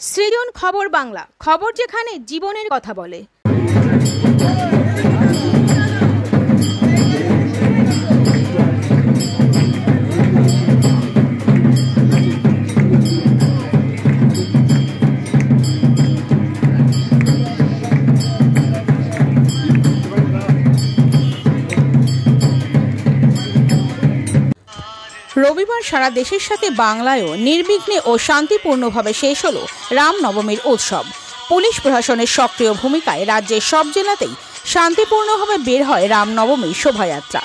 সৃজন খবর বাংলা, খবর যেখানে জীবনের কথা বলে। রবিবার সারা দেশের সাথে বাংলায়ও নির্বিঘ্নে ও শান্তিপূর্ণভাবে শেষ হলো রামনবমীর উৎসব। পুলিশ প্রশাসনের সক্রিয় ভূমিকায় রাজ্যের সব জেলাতেই শান্তিপূর্ণভাবে বের হয় রামনবমীর শোভাযাত্রা।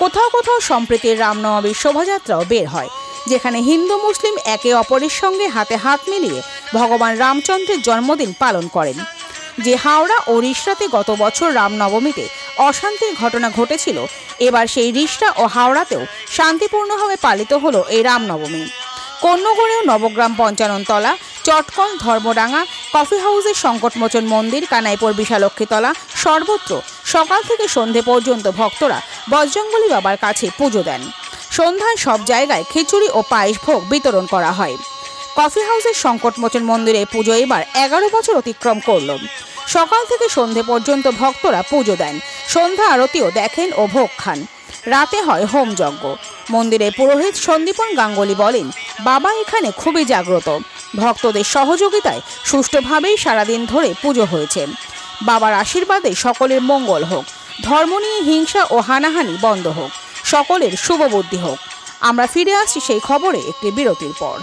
কোথাও কোথাও সম্প্রীতির রামনবমীর শোভাযাত্রাও বের হয়, যেখানে হিন্দু মুসলিম একে অপরের সঙ্গে হাতে হাত মিলিয়ে ভগবান রামচন্দ্রের জন্মদিন পালন করেন। যে হাওড়া ও রিষড়াতে গত বছর রামনবমীতে অশান্তির ঘটনা ঘটেছিল, এবার সেই রিষড়া ও হাওড়াতেও শান্তিপূর্ণভাবে পালিত হলো এই রামনবমী। কন্যগড়েও নবগ্রাম পঞ্চাননতলা, চটকল, ধর্মডাঙ্গা, কফি হাউসের সংকটমোচন মন্দির, কানাইপুর বিশালক্ষীতলা সর্বত্র সকাল থেকে সন্ধে পর্যন্ত ভক্তরা বজরংবলী বাবার কাছে পুজো দেন। সন্ধ্যায় সব জায়গায় খিচুড়ি ও পায়েস ভোগ বিতরণ করা হয়। কফি হাউসের সংকটমোচন মন্দিরে পুজো এবার 11 বছর অতিক্রম করল। সকাল থেকে সন্ধে পর্যন্ত ভক্তরা পুজো দেন, সন্ধ্যা আরতিও দেখেন ও ভোগ খান। রাতে হয় হোমযজ্ঞ। মন্দিরে পুরোহিত সন্দীপন গাঙ্গুলি বলেন, বাবা এখানে খুবই জাগ্রত। ভক্তদের সহযোগিতায় সুষ্ঠুভাবেই সারাদিন ধরে পুজো হয়েছে। বাবার আশীর্বাদে সকলের মঙ্গল হোক, ধর্ম নিয়ে হিংসা ও হানাহানি বন্ধ হোক, সকলের শুভ বুদ্ধি হোক। আমরা ফিরে আসছি সেই খবরে একটি বিরতির পর।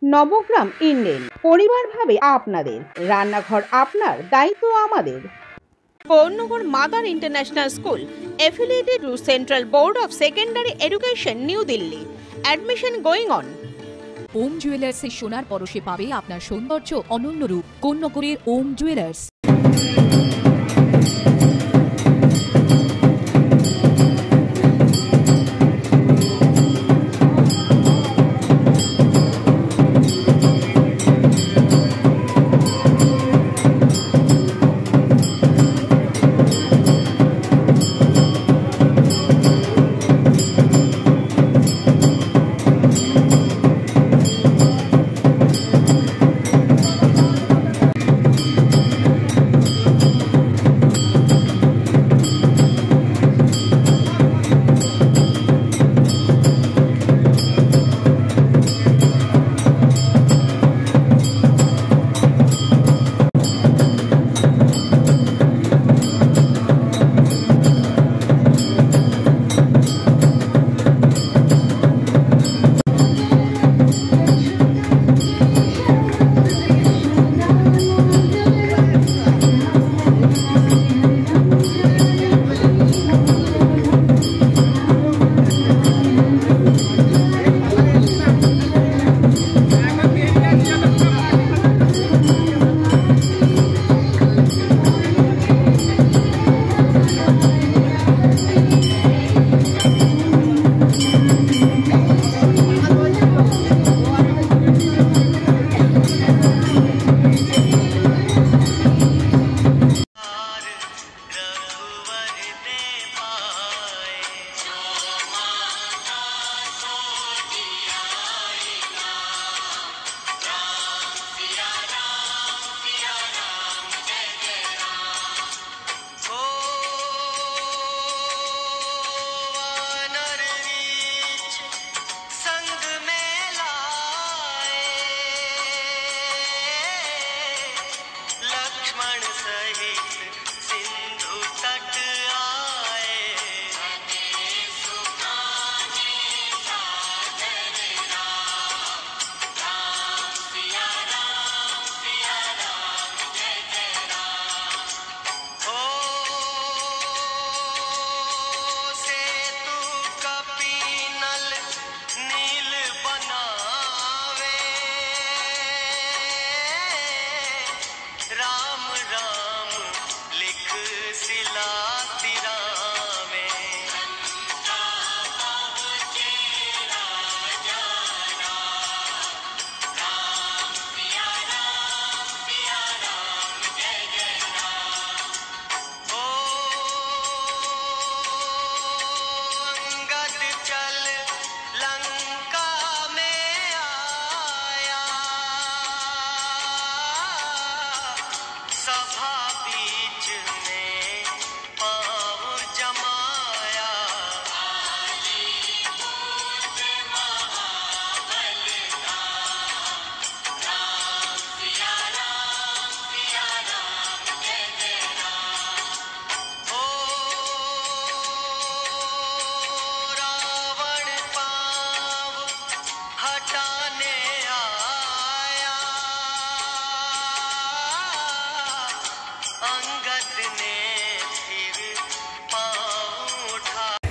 নবগ্রাম ইন্ডেন পরিবার ভাবে আপনাদের, রান্নাঘর আপনার, দায়িত্ব আমাদের। Konnagar mother international school affiliated to Central Board of Secondary Education, New Delhi. Admission going on. ওম জুয়েলার্সের সোনার পরশে পাবে আপনার সৌন্দর্য অনন্য রূপ। কন্যগরের ওম জুয়েলার্স।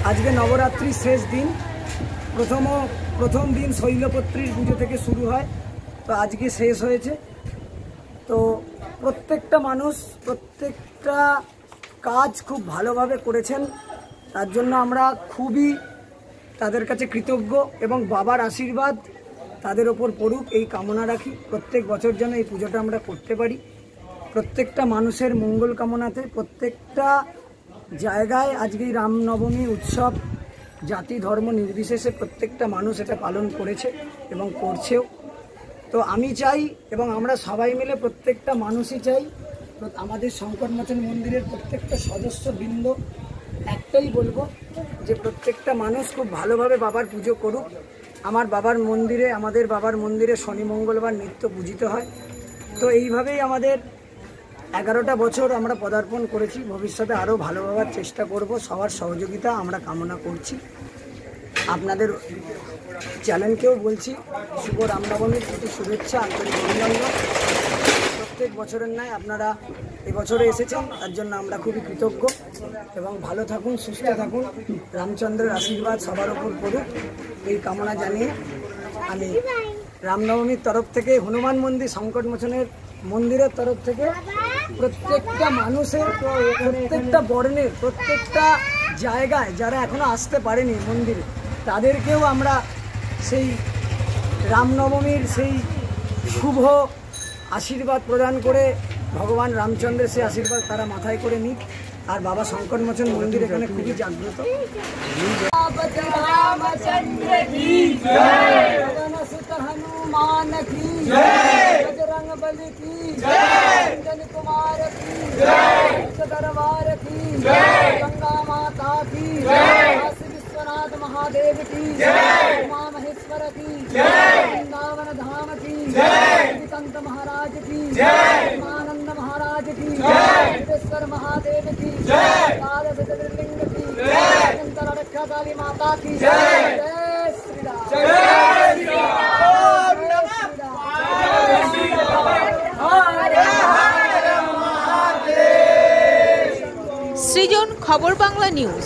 আজকে নবরাত্রির শেষ দিন। প্রথম দিন শৈলপত্রীর পুজো থেকে শুরু হয়, তো আজকে শেষ হয়েছে। তো প্রত্যেকটা মানুষ প্রত্যেকটা কাজ খুব ভালোভাবে করেছেন, তার জন্য আমরা খুবই তাদের কাছে কৃতজ্ঞ এবং বাবার আশীর্বাদ তাদের ওপর পড়ুক এই কামনা রাখি। প্রত্যেক বছর যেন এই পুজোটা আমরা করতে পারি, প্রত্যেকটা মানুষের মঙ্গল কামনাতে। প্রত্যেকটা জায়গায় আজকে রামনবমী উৎসব জাতি ধর্ম নির্বিশেষে প্রত্যেকটা মানুষ এটা পালন করেছে এবং করছেও। তো আমি চাই এবং আমরা সবাই মিলে প্রত্যেকটা মানুষই চাই, আমাদের সংকটমোচন মন্দিরের প্রত্যেকটা সদস্যবৃন্দ একটাই বলবো যে প্রত্যেকটা মানুষ খুব ভালোভাবে বাবার পুজো করুক। আমাদের বাবার মন্দিরে শনি মঙ্গলবার নিত্য পূজিত হয়। তো এইভাবেই আমাদের 11টা বছর আমরা পদার্পণ করেছি, ভবিষ্যতে আরও ভালো হওয়ার চেষ্টা করব। সবার সহযোগিতা আমরা কামনা করছি। আপনাদের চ্যানেলকেও বলছি শুভ রামনবমীর প্রতি শুভেচ্ছা, আন্তরিক অভিনন্দন। প্রত্যেক বছরের ন্যায় আপনারা এবছরে এসেছেন, তার জন্য আমরা খুবই কৃতজ্ঞ এবং ভালো থাকুন, সুস্থ থাকুন, রামচন্দ্রের আশীর্বাদ সবার ওপর পড়ুক এই কামনা জানিয়ে আমি রামনবমীর তরফ থেকে, হনুমান মন্দির সংকটমোচনের মন্দিরের তরফ থেকে প্রত্যেকটা মানুষের, প্রত্যেকটা বর্ণের, প্রত্যেকটা জায়গায় যারা এখনো আসতে পারেনি মন্দিরে, তাদেরকেও আমরা সেই রামনবমীর সেই শুভ আশীর্বাদ প্রদান করে ভগবান রামচন্দ্রের সেই আশীর্বাদ তারা মাথায় করে নিক। আর বাবা সংকটমোচন মন্দির এখানে খুবই জাগ্রত। हनुमान की जय, बजरंग बली की जय, अंजन कुमार की जय, दरबार की जय, गंगा माता की जय, काशी विश्वनाथ महादेव की जय, उमा महेश्वर की जय, वृंदावन धाम की जय, कंत महाराज की जय, आनंद महाराज की जय, सिद्धेश्वर महादेव की जय, काल लिंग की जय, रक्षा काली माता की जय। जय श्री राम, जय श्री राम। সৃজন, খবর বাংলা নিউজ।